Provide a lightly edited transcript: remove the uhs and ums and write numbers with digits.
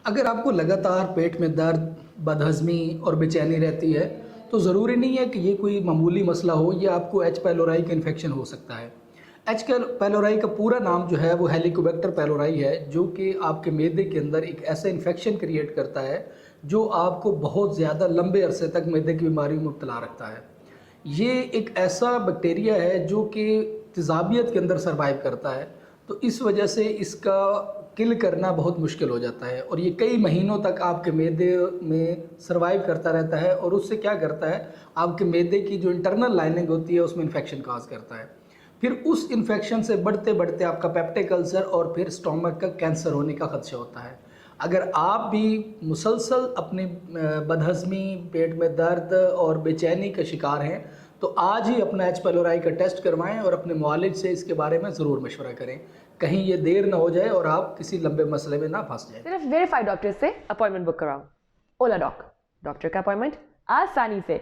اگر آپ کو لگاتار پیٹ میں درد، بدہضمی اور بے چینی رہتی ہے تو ضروری نہیں ہے کہ یہ کوئی معمولی مسئلہ ہو، یہ آپ کو ایچ پیلورائی کا انفیکشن ہو سکتا ہے۔ ایچ پیلورائی کا پورا نام جو ہے وہ ہیلیکوبیکٹر پیلورائی ہے، جو کہ آپ کے معدے کے اندر ایک ایسا انفیکشن کریٹ کرتا ہے جو آپ کو بہت زیادہ لمبے عرصے تک معدے کی بیماری میں مبتلا رکھتا ہے۔ یہ ایک ایسا بیکٹیریا ہے جو کہ تیزابیت کے اندر سروائیو کرتا ہے، تو اس وجہ سے اس کا کل کرنا بہت مشکل ہو جاتا ہے، اور یہ کئی مہینوں تک آپ کے معدے میں سروائیو کرتا رہتا ہے، اور اس سے کیا کرتا ہے، آپ کے معدے کی جو انٹرنل لائننگ ہوتی ہے اس میں انفیکشن کاز کرتا ہے۔ پھر اس انفیکشن سے بڑھتے بڑھتے آپ کا پیپٹک السر اور پھر اسٹومک کا کینسر ہونے کا خدشہ ہوتا ہے۔ اگر آپ بھی مسلسل اپنی بدہضمی، پیٹ میں درد اور بے چینی کا شکار ہیں تو آج ہی اپنا ایچ پیلورائی کا ٹیسٹ کروائیں اور اپنے معالج سے اس کے بارے میں ضرور مشورہ کریں، کہیں یہ دیر نہ ہو جائے اور آپ کسی لمبے مسئلے میں نہ پھنس جائیں۔ صرف ویریفائڈ ڈاکٹر سے اپوائنٹمنٹ بک کراؤ۔ اولا ڈاک، ڈاکٹر کا اپوائنٹمنٹ آسانی سے